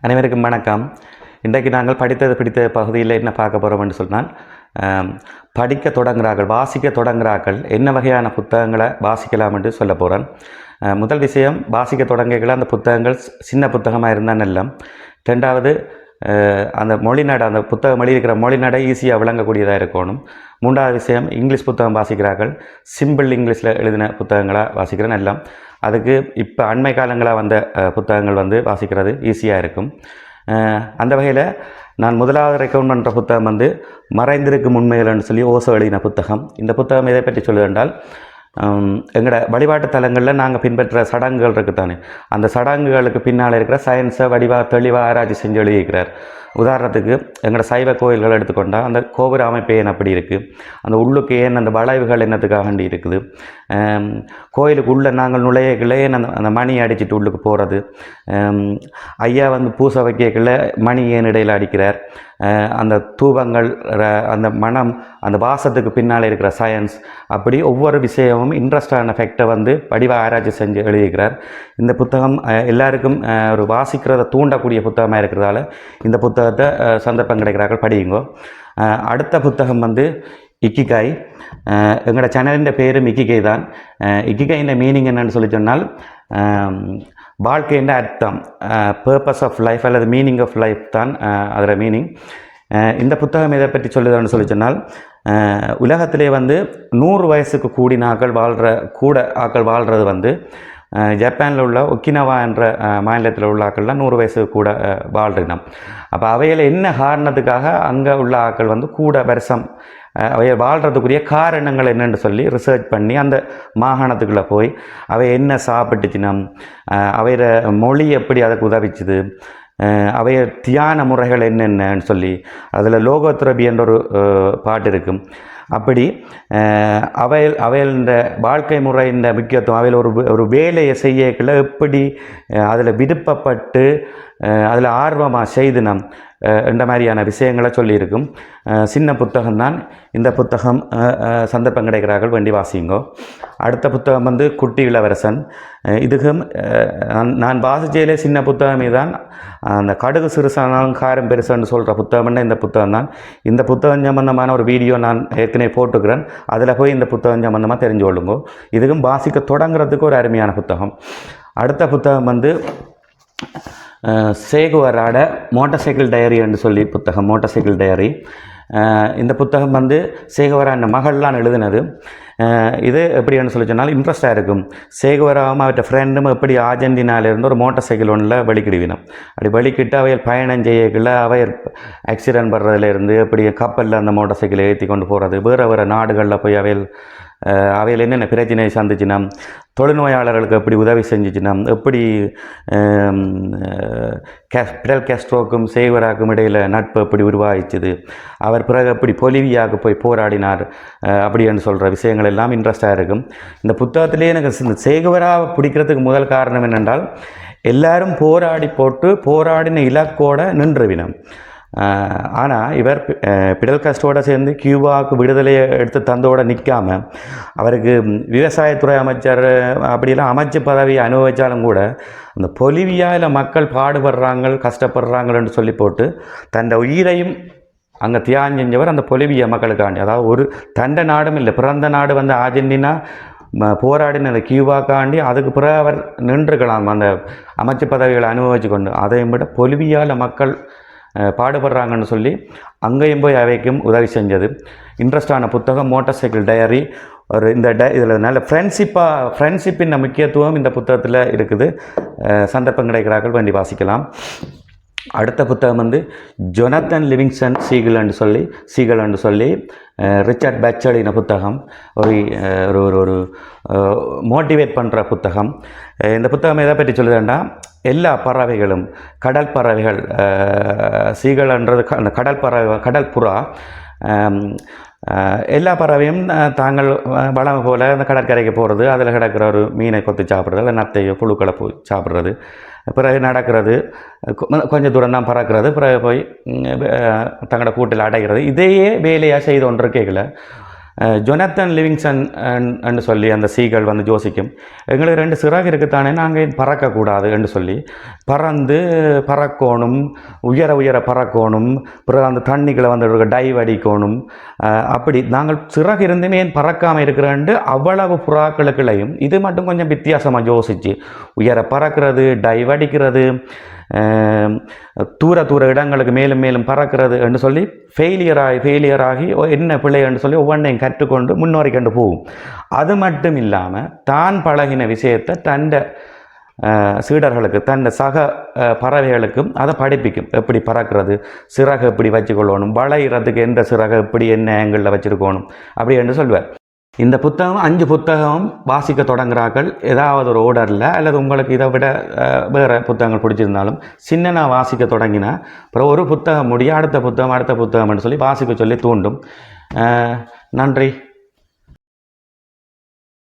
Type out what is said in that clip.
அனைவருக்கும் வணக்கம். இன்றைக்கு நாங்கள் படித்தது பிடித்த பகுதியில் என்ன பார்க்க போகிறோம் என்று சொன்னால், படிக்க தொடங்குகிறார்கள், வாசிக்க தொடங்குகிறார்கள், என்ன வகையான புத்தகங்களை வாசிக்கலாம் என்று சொல்ல போகிறேன். முதல் விஷயம், வாசிக்க தொடங்குகிற அந்த புத்தகங்கள் சின்ன புத்தகமாக இருந்தால் நல்ல. ரெண்டாவது, அந்த மொழிநடை, அந்த புத்தகம் எழுதியிருக்கிற மொழிநடை ஈஸியாக விளங்கக்கூடியதாக இருக்கணும். மூன்றாவது விஷயம், இங்கிலீஷ் புத்தகம் வாசிக்கிறார்கள், சிம்பிள் இங்கிலீஷில் எழுதின புத்தகங்களாக வாசிக்கிறேன் எல்லாம். அதுக்கு இப்போ அண்மை காலங்களாக வந்த புத்தகங்கள் வாசிக்கிறது ஈஸியாக இருக்கும். அந்த வகையில் நான் முதலாவது ரெக்கமெண்ட் பண்ணுற புத்தகம் மறைந்திருக்கும் உண்மைகள்னு சொல்லி ஓசோ எழுதின புத்தகம். இந்த புத்தகம் எதை பற்றி சொல்லுவென்றால், எங்களோட வழிபாட்டு தலங்களில் நாங்கள் பின்பற்ற சடங்குகள் இருக்குத்தானே, அந்த சடங்குகளுக்கு பின்னால் இருக்கிற சயின்ஸை தெளிவாக ஆராய்ச்சி செஞ்சு எழுதியிருக்கிறார். உதாரணத்துக்கு எங்களோட சைவ கோயில்கள் எடுத்துக்கொண்டால் அந்த கோபுர அமைப்பு ஏன் அப்படி இருக்குது, அந்த உள்ளுக்கு ஏன் அந்த வளைவுகள் என்னத்துக்காக வேண்டி இருக்குது, கோயிலுக்கு உள்ளே நாங்கள் நுழையக்குள்ளே அந்த மணி அடிச்சுட்டு உள்ளுக்கு போகிறது, ஐயா பூசை வைக்கக்குள்ள மணி ஏன் இடையில் அடிக்கிறார், அந்த தூபங்கள், அந்த மனம், அந்த வாசத்துக்கு பின்னால் இருக்கிற சயின்ஸ், அப்படி ஒவ்வொரு விஷயமும் இன்ட்ரெஸ்டான ஃபேக்டை வடிவ ஆராய்ச்சி செஞ்சு எழுதியிருக்கிறார். இந்த புத்தகம் எல்லாருக்கும் ஒரு வாசிக்கிறத தூண்டக்கூடிய புத்தகமாக இருக்கிறதால இந்த புத்தகத்தை சந்தர்ப்பம் கிடைக்கிறார்கள் படியுங்கோ. அடுத்த புத்தகம் இக்கிகாய். எங்களோட சேனலின் பேரும் இக்கிகை தான். இக்கிகையின் மீனிங் என்னன்னு சொல்லி சொன்னால், வாழ்க்கையின் அர்த்தம், பர்பஸ் ஆஃப் லைஃப் அல்லது மீனிங் ஆஃப் லைஃப் தான் அதோட மீனிங். இந்த புத்தகம் எதை பற்றி சொல்லுதுன்னு சொல்லி சொன்னால், உலகத்திலே 100 வயசுக்கு கூட ஆக்கள் வாழ்கிறது ஜப்பானில் உள்ள ஒக்கினவா என்ற மாநிலத்தில் உள்ள ஆக்கள்லாம் 100 வயசுக்கு கூட வாழ்றினோம். அப்போ அவையில் என்ன காரணத்துக்காக அங்கே உள்ள ஆக்கள் கூட வருஷம் அவைய வாழ்கிறதுக்குரிய காரணங்கள் என்னென்னு சொல்லி ரிசர்ச் பண்ணி அந்த மாகாணத்துக்குள்ளே போய் அவை என்ன சாப்பிட்டுச்சினம், அவையோட மொழி எப்படி அதுக்கு உதவிச்சுது, அவைய தியான முறைகள் என்னென்னு சொல்லி அதில் லோகோத்ரபி என்ற ஒரு பாட்டு இருக்கும். அப்படி அவையில் இந்த வாழ்க்கை முறையின் முக்கியத்துவம், அவையில் ஒரு வேலையை செய்யக்குள்ள எப்படி அதில் விருப்பப்பட்டு அதில் ஆர்வமாக செய்து நம் இந்த மாதிரியான விஷயங்களை சொல்லியிருக்கும். சின்ன புத்தகம்தான். இந்த புத்தகம் சந்தர்ப்பம் கிடைக்கிறார்கள் வேண்டி வாசிங்கோ. அடுத்த புத்தகம் குட்டி இளவரசன். இதுக்கும் நான் வாசிச்சதிலே சின்ன புத்தகமே தான். அந்த கடுகு சிறுசானாலும் காரம் பெருசுன்னு சொல்கிற புத்தகம்னா இந்த புத்தகம் தான். இந்த புத்தகம் சம்பந்தமான ஒரு வீடியோ நான் ஏற்கனவே போட்டுக்கிறேன், அதில் போய் இந்த புத்தகம் சம்பந்தமாக தெரிஞ்சு கொள்ளுங்கோ. இதுக்கும் வாசிக்க தொடங்குறதுக்கு ஒரு அருமையான புத்தகம். அடுத்த புத்தகம் சேகுவராட மோட்டார் சைக்கிள் டைரி என்று சொல்லி புத்தகம், மோட்டார் சைக்கிள் டைரி. இந்த புத்தகம் சேகுவரா மகள்லாம் எழுதினது. இது எப்படின்னு சொல்லி சொன்னால் இன்ட்ரெஸ்டாக இருக்கும். சேகுவராவும் அவற்ற ஃப்ரெண்டும் எப்படி அர்ஜென்டினாவிலேருந்து ஒரு மோட்டார் சைக்கிள் ஒன்றில் வலிக்கிடுவினோம். அப்படி வலிக்கிட்டு அவையில் பயணம் செய்யக்குள்ள அவையர் ஆக்சிடென்ட் படுறதுலேருந்து எப்படி கப்பலில் அந்த மோட்டார் சைக்கிளை ஏற்றி கொண்டு போகிறது, வேறு நாடுகளில் போய் அவையில் என்னென்ன பிரச்சனையை சந்திச்சுனா, தொழுநோயாளர்களுக்கு எப்படி உதவி செஞ்சிச்சுனா, எப்படி பிடல் கேஸ்ட்ரோக்கும் சேகுவராக்கும் இடையில் நட்பு எப்படி உருவாகிச்சுது, அவர் பிறகு எப்படி பொலிவியாவுக்கு போய் போராடினார் அப்படின்னு சொல்கிற விஷயங்கள் எல்லாம் இன்ட்ரெஸ்டாக இருக்கும். இந்த புத்தகத்திலே எனக்கு இந்த சேகுவராவை பிடிக்கிறதுக்கு முதல் காரணம் என்னென்றால், எல்லாரும் போராடின இலக்கோடு நின்றுவினம். ஆனால் இவர் பிடல் காஸ்ட்ரோட சேர்ந்து கியூபாவுக்கு விடுதலையை எடுத்து தந்தோடு நிற்காமல், அவருக்கு விவசாயத்துறை அமைச்சர் அப்படிலாம் அமைச்சு பதவி அனுபவித்தாலும் கூட அந்த பொலிவியாவில் மக்கள் பாடுபடுறாங்க, கஷ்டப்படுறாங்கன்னு சொல்லி போட்டு தன் உயிரையும் அங்கே தியாகம் செஞ்சவர் அந்த பொலிவியா மக்களுக்காண்டி. அதாவது ஒரு தண்ட நாடும் இல்லை, பிறந்த நாடு அர்ஜென்டினா போராடின அந்த கியூபாக்காண்டி. அதுக்கு பிறகு அவர் நின்றுக்கலாம் அந்த அமைச்சு பதவிகளை அனுபவிச்சு கொண்டு. அதையும் விட பொலிவியாவில் மக்கள் பாடுபடுறாங்கன்னு சொல்லி அங்கேயும் போய் அவைக்கும் உதவி செஞ்சது. இன்ட்ரெஸ்டான புத்தகம் மோட்டார் சைக்கிள் டைரி. இதில் நல்ல ஃப்ரெண்ட்ஷிப்பின் முக்கியத்துவம் இந்த புத்தகத்தில் இருக்குது. சந்தர்ப்பம் கிடைக்கிறார்கள் வேண்டி வாசிக்கலாம். அடுத்த புத்தகம் ஜொனத்தன் லிவிங்ஸ்டன் சீகல் என்று சொல்லி ரிச்சர்ட் பேச்சலின புத்தகம். ஒரு மோட்டிவேட் பண்ணுற புத்தகம். இந்த புத்தகம் எதை பற்றி சொல்லுதுன்னா, எல்லா பறவைகளும், கடல் பறவைகள், சீகல்ன்றது கடல் புறா, எல்லா பறவையும் தாங்கள் வளமை போல் அந்த கடற்கரைக்கு போகிறது, அதில் கிடக்கிற ஒரு மீனை கொத்தி சாப்பிட்றது, இல்லை நத்தையோ புழுக்களை போய் சாப்பிட்றது, பிறகு நடக்கிறது, கொஞ்சம் தூரம் தான் பறக்கிறது, பிறகு போய் தங்களோட கூட்டில் அடைகிறது. இதையே வேலையாக செய்து கொண்டிருக்கல ஜொனத்தன் லிவிங்ஸ்டன் என்று சொல்லி அந்த சீகள் வந்து யோசிக்கும், எங்களுக்கு 2 சிறகு இருக்குத்தானே, நாங்கள் பறக்கக்கூடாது என்று சொல்லி பறக்கணும், உயர பறக்கணும், பிறகு அந்த தண்ணிகளை வந்து டைவ் அடிக்கணும். அப்படி நாங்கள் சிறகு இருந்துமே ஏன் பறக்காமல் இருக்கிறேன்ட்டு அவ்வளவு புறாக்களுக்குள்ளையும் இது மட்டும் கொஞ்சம் வித்தியாசமாக யோசிச்சு உயர பறக்கிறது, டைவ் அடிக்கிறது, தூர இடங்களுக்கு மேலும் பறக்கிறது என்று சொல்லி ஃபெயிலியர் ஆகி என்ன பிள்ளை என்று சொல்லி ஒவ்வொன்றையும் கற்றுக்கொண்டு முன்னோறி கொண்டு போகும். அது மட்டும் இல்லாமல் தான் பழகின விஷயத்தை தன்னை சீடர்களுக்கு, தன் சக பறவைகளுக்கும் அதை படிப்பிக்கும். எப்படி பறக்கிறது, சிறகு எப்படி வச்சுக்கொள்ளணும், வளைகிறதுக்கு எந்த சிறகு எப்படி என்ன ஆங்கிளில் வச்சுருக்கணும் அப்படி என்று சொல்வார். இந்த புத்தகம் 5 புத்தகம் வாசிக்க தொடங்குறார்கள் ஏதாவது ஒரு ஓர்டரில், அல்லது உங்களுக்கு இதை விட வேறு புத்தகங்கள் பிடிச்சிருந்தாலும் சின்னனா வாசிக்க தொடங்கினா அப்புறம் ஒரு புத்தகம் முடிய அடுத்த புத்தகம் என்று சொல்லி வாசிக்க சொல்லி தூண்டும். நன்றி.